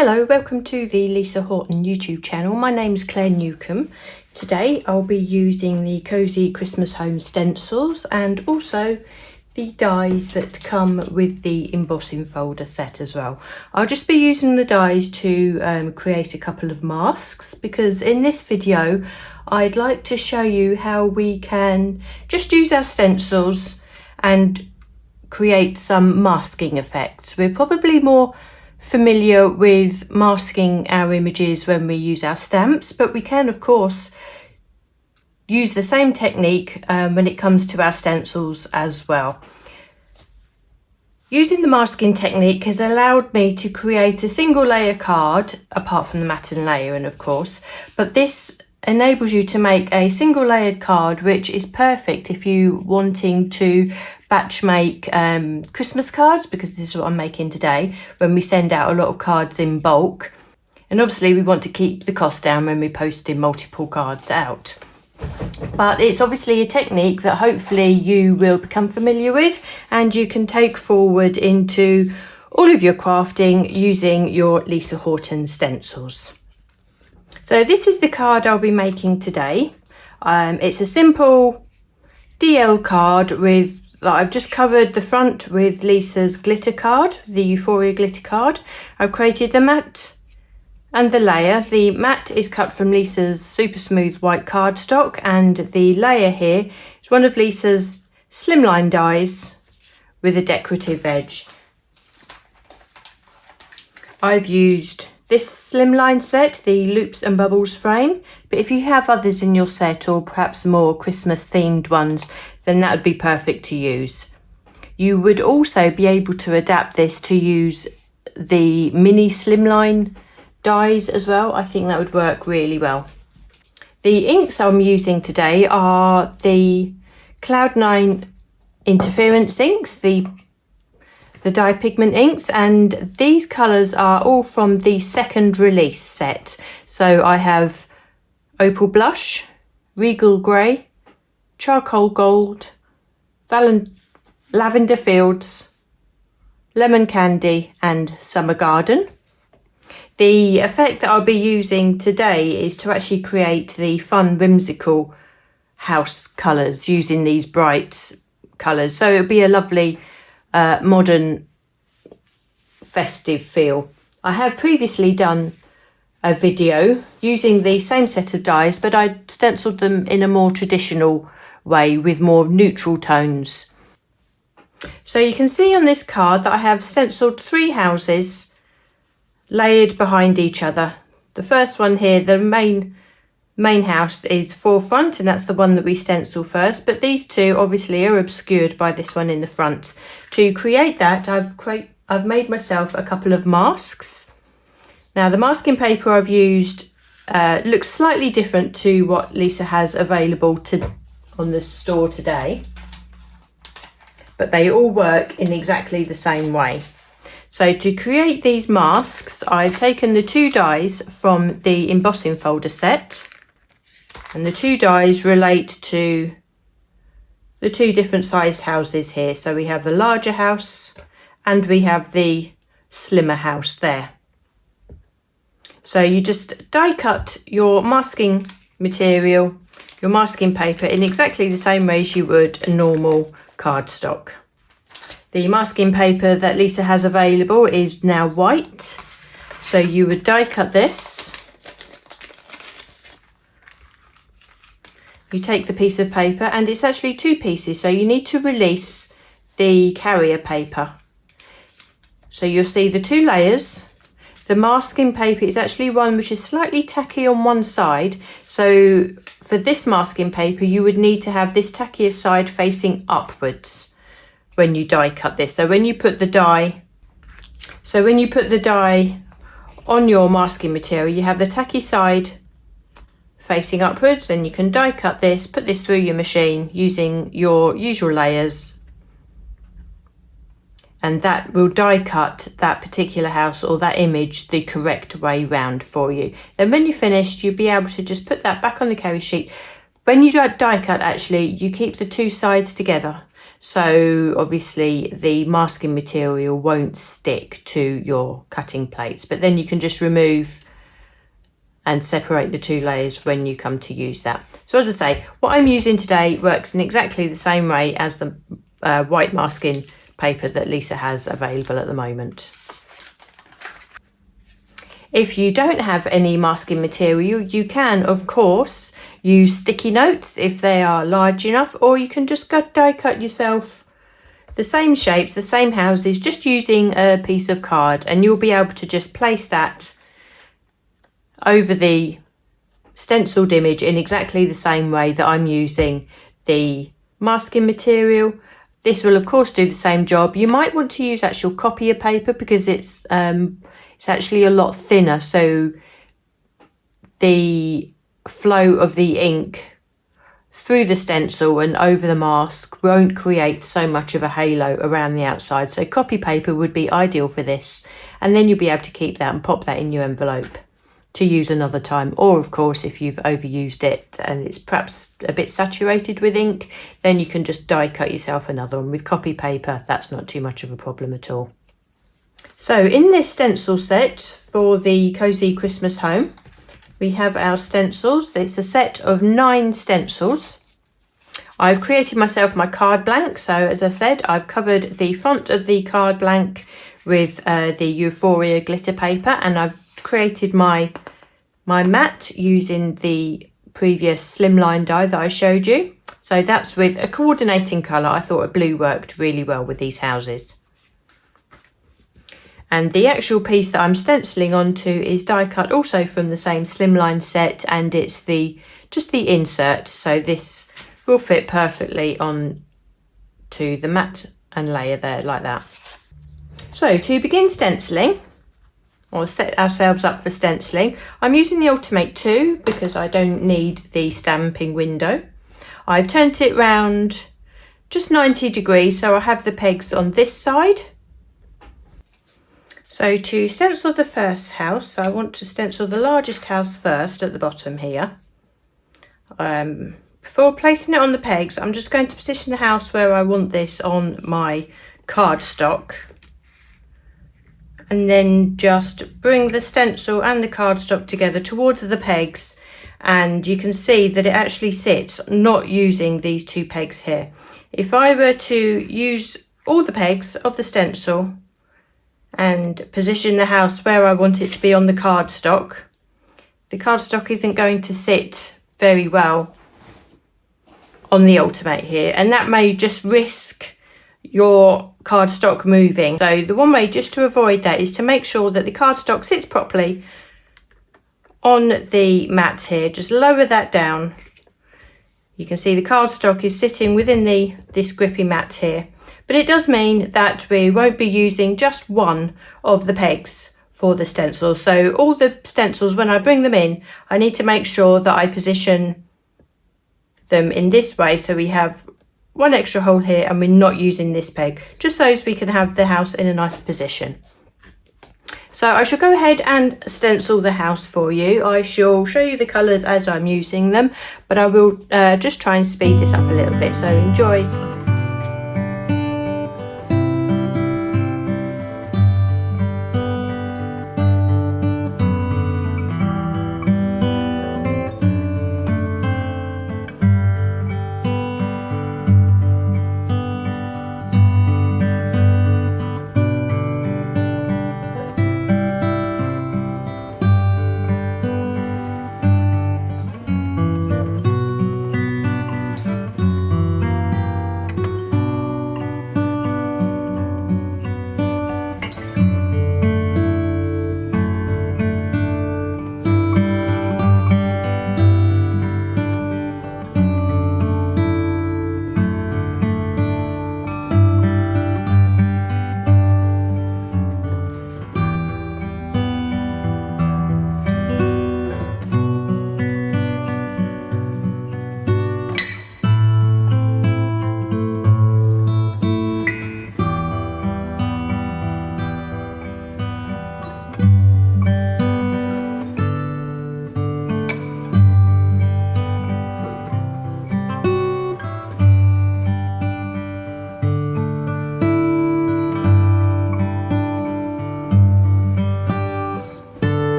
Hello, welcome to the Lisa Horton YouTube channel. My name's Claire Newcomb. Today I'll be using the Cosy Christmas Home stencils and also the dies that come with the embossing folder set as well. I'll just be using the dies to create a couple of masks, because in this video I'd like to show you how we can just use our stencils and create some masking effects. We're probably more familiar with masking our images when we use our stamps, but we can of course use the same technique when it comes to our stencils as well. Using the masking technique has allowed me to create a single layer card, apart from the matten layer and of course, but this enables you to make a single layered card, which is perfect if you wanting to batch make Christmas cards, because this is what I'm making today when we send out a lot of cards in bulk, and obviously we want to keep the cost down when we're posting multiple cards out. But it's obviously a technique that hopefully you will become familiar with and you can take forward into all of your crafting using your Lisa Horton stencils. So this is the card I'll be making today. It's a simple DL card with I've just covered the front with Lisa's glitter card, the Euphoria glitter card. I've created the mat and the layer. The mat is cut from Lisa's super smooth white cardstock, and the layer here is one of Lisa's slimline dies with a decorative edge. I've used this slimline set, the loops and bubbles frame, but if you have others in your set, or perhaps more Christmas themed ones, then that would be perfect to use. You would also be able to adapt this to use the mini slimline dies as well. I think that would work really well. The inks I'm using today are the Cloud9 interference inks, the dye pigment inks, and these colours are all from the second release set. So I have Opal Blush, Regal Grey, Charcoal Gold, Lavender Fields, Lemon Candy and Summer Garden. The effect that I'll be using today is to actually create the fun whimsical house colours using these bright colours. So it'll be a lovely modern festive feel. I have previously done a video using the same set of dies, but I stenciled them in a more traditional way with more neutral tones. So you can see on this card that I have stenciled 3 houses layered behind each other. The first one here, the main house, is forefront, and that's the one that we stencil first, but these two obviously are obscured by this one in the front. To create that, I've made myself a couple of masks. Now the masking paper I've used looks slightly different to what Lisa has available on the store today, but they all work in exactly the same way. So to create these masks, I've taken the 2 dies from the embossing folder set, and the 2 dies relate to the 2 different sized houses here. So we have the larger house and we have the slimmer house there. So you just die cut your masking material, your masking paper, in exactly the same way as you would a normal cardstock. The masking paper that Lisa has available is now white. So you would die cut this. You take the piece of paper, and it's actually 2 pieces, so you need to release the carrier paper. So you'll see the 2 layers. The masking paper is actually one which is slightly tacky on one side. So for this masking paper, you would need to have this tackier side facing upwards when you die cut this. So when you put the die on your masking material, you have the tacky side facing upwards, and you can die cut this, put this through your machine using your usual layers, and that will die cut that particular house or that image the correct way round for you. Then when you're finished, you'll be able to just put that back on the carry sheet. When you die cut, actually, you keep the 2 sides together. so obviously the masking material won't stick to your cutting plates, but then you can just remove and separate the two layers when you come to use that. So as I say, what I'm using today works in exactly the same way as the white masking paper that Lisa has available at the moment. If you don't have any masking material, you can of course use sticky notes if they are large enough, or you can just die cut yourself the same shapes, the same houses, just using a piece of card, and you'll be able to just place that over the stenciled image in exactly the same way that I'm using the masking material. This will of course do the same job. You might want to use actual copier paper because it's actually a lot thinner, so the flow of the ink through the stencil and over the mask won't create so much of a halo around the outside. So copy paper would be ideal for this, and then you'll be able to keep that and pop that in your envelope to use another time. Or of course, if you've overused it and it's perhaps a bit saturated with ink, then you can just die cut yourself another one with copy paper. That's not too much of a problem at all. So in this stencil set for the Cosy Christmas home, we have our stencils. It's a set of 9 stencils. I've created myself my card blank. So as I said, I've covered the front of the card blank with the Euphoria glitter paper, and I've created my mat using the previous SLIMLINE die that I showed you. So that's with a coordinating colour. I thought a blue worked really well with these houses. And the actual piece that I'm stenciling onto is die cut also from the same SLIMLINE set, and it's just the insert. So this will fit perfectly on to the mat and layer there like that. So to begin stenciling, or set ourselves up for stenciling, I'm using the Ultimate 2 because I don't need the stamping window. I've turned it round just 90 degrees, so I have the pegs on this side. So to stencil the first house, I want to stencil the largest house first at the bottom here. Before placing it on the pegs, I'm just going to position the house where I want this on my cardstock, and then just bring the stencil and the cardstock together towards the pegs, and you can see that it actually sits not using these 2 pegs here. If I were to use all the pegs of the stencil and position the house where I want it to be on the cardstock isn't going to sit very well on the Ultimate here, and that may just risk your cardstock moving. So the one way just to avoid that is to make sure that the cardstock sits properly on the mat here. Just lower that down. You can see the cardstock is sitting within this grippy mat here, but it does mean that we won't be using just one of the pegs for the stencil. So all the stencils, when I bring them in, I need to make sure that I position them in this way, so we have one extra hole here and we're not using this peg, just so as we can have the house in a nice position. So I shall go ahead and stencil the house for you. I shall show you the colours as I'm using them, but I will just try and speed this up a little bit, so enjoy.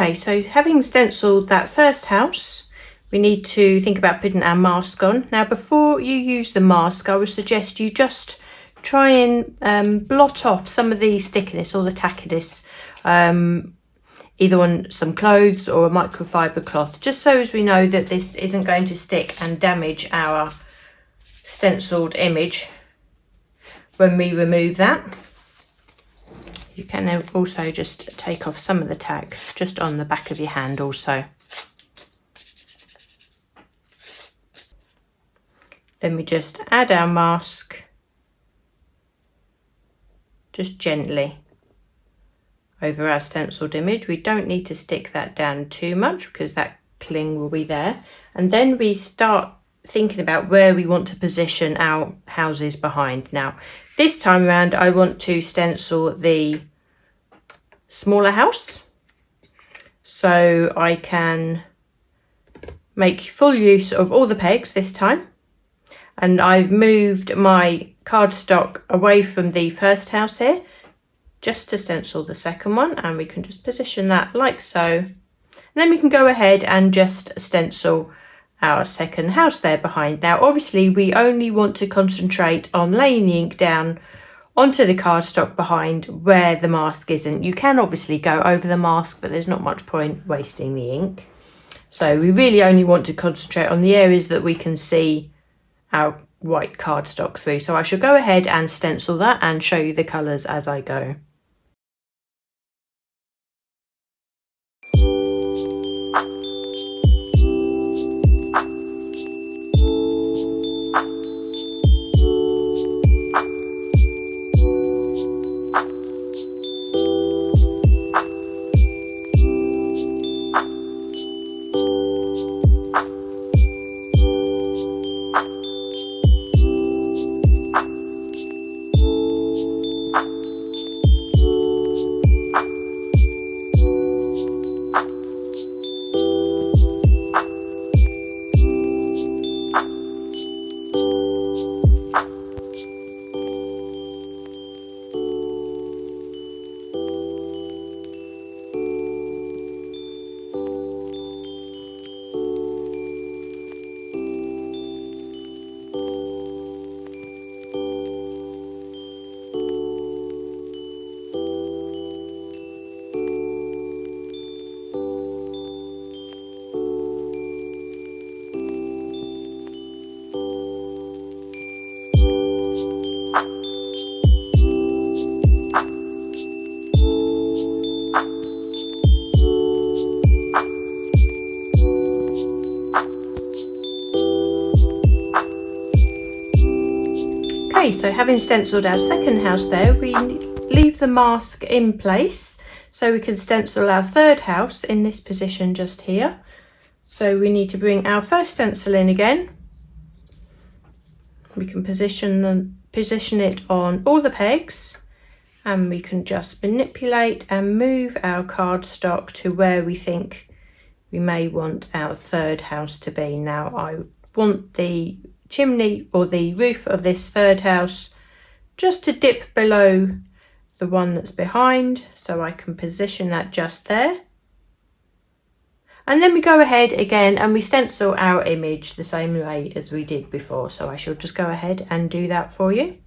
Okay, so having stenciled that first house, we need to think about putting our mask on. Now, before you use the mask, I would suggest you just try and blot off some of the stickiness or the tackiness, either on some clothes or a microfiber cloth, just so as we know that this isn't going to stick and damage our stenciled image when we remove that. You can also just take off some of the tack just on the back of your hand also. Then we just add our mask just gently over our stenciled image. We don't need to stick that down too much because that cling will be there. And then we start thinking about where we want to position our houses behind. Now, this time around, I want to stencil the smaller house, so I can make full use of all the pegs this time. And I've moved my cardstock away from the first house here, just to stencil the second one, and we can just position that like so. And then we can go ahead and just stencil our second house there behind. Now, obviously, we only want to concentrate on laying the ink down onto the cardstock behind where the mask isn't. You can obviously go over the mask, but there's not much point wasting the ink. So we really only want to concentrate on the areas that we can see our white cardstock through. So I shall go ahead and stencil that and show you the colours as I go. Okay, so having stenciled our second house there, we leave the mask in place so we can stencil our third house in this position just here. So we need to bring our first stencil in again. We can position it on all the pegs, and we can just manipulate and move our cardstock to where we think we may want our third house to be. Now, I want the chimney or the roof of this third house just to dip below the one that's behind, so I can position that just there. And then we go ahead again and we stencil our image the same way as we did before. So I shall just go ahead and do that for you.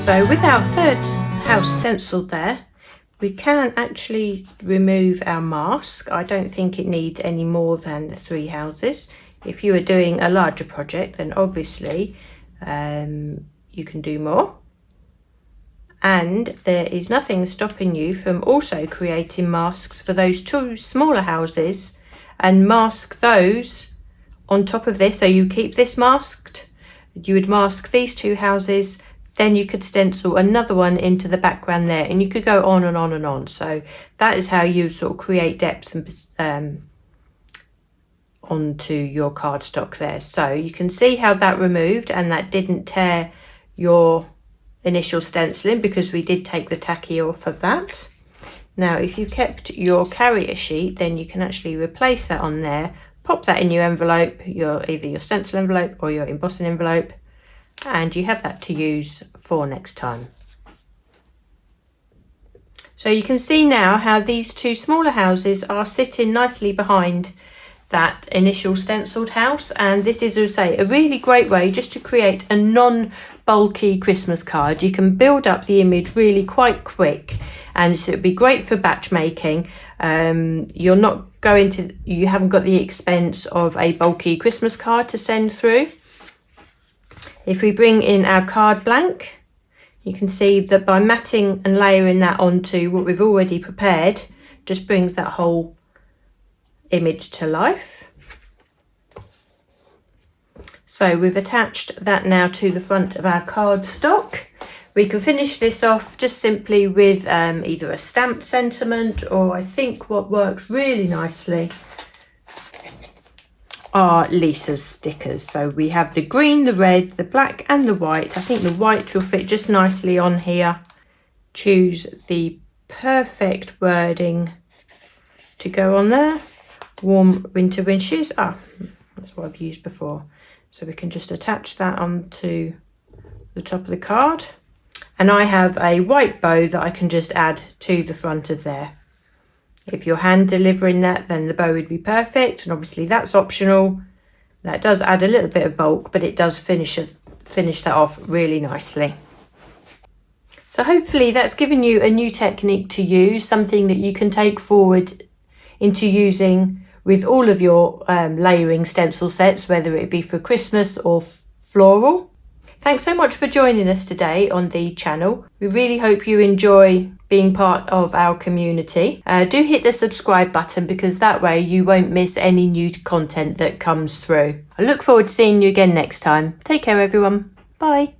So with our third house stenciled there, we can actually remove our mask. I don't think it needs any more than 3 houses. If you are doing a larger project, then obviously you can do more. And there is nothing stopping you from also creating masks for those 2 smaller houses and mask those on top of this. So you keep this masked, you would mask these 2 houses, then you could stencil another one into the background there, and you could go on and on and on. So that is how you sort of create depth and onto your cardstock there. So you can see how that removed, and that didn't tear your initial stenciling because we did take the tacky off of that. Now if you kept your carrier sheet, then you can actually replace that on there, pop that in your envelope, either your stencil envelope or your embossing envelope, and you have that to use for next time. So you can see now how these 2 smaller houses are sitting nicely behind that initial stenciled house, and this is, as I say, a really great way just to create a non-bulky Christmas card. You can build up the image really quite quick, and so it'd be great for batch making. You haven't got the expense of a bulky Christmas card to send through. If we bring in our card blank, you can see that by matting and layering that onto what we've already prepared, just brings that whole image to life. So we've attached that now to the front of our cardstock. We can finish this off just simply with either a stamped sentiment, or I think what works really nicely are Lisa's stickers. So we have the green, the red, the black and the white. I think the white will fit just nicely on here. Choose the perfect wording to go on there. Warm winter wishes. That's what I've used before. So we can just attach that onto the top of the card. And I have a white bow that I can just add to the front of there. If you're hand delivering that, then the bow would be perfect, and obviously that's optional. That does add a little bit of bulk, but it does finish that off really nicely. So hopefully that's given you a new technique to use, something that you can take forward into using with all of your layering stencil sets, whether it be for Christmas or floral. Thanks so much for joining us today on the channel. We really hope you enjoy being part of our community. Do hit the subscribe button, because that way you won't miss any new content that comes through. I look forward to seeing you again next time. Take care everyone. Bye.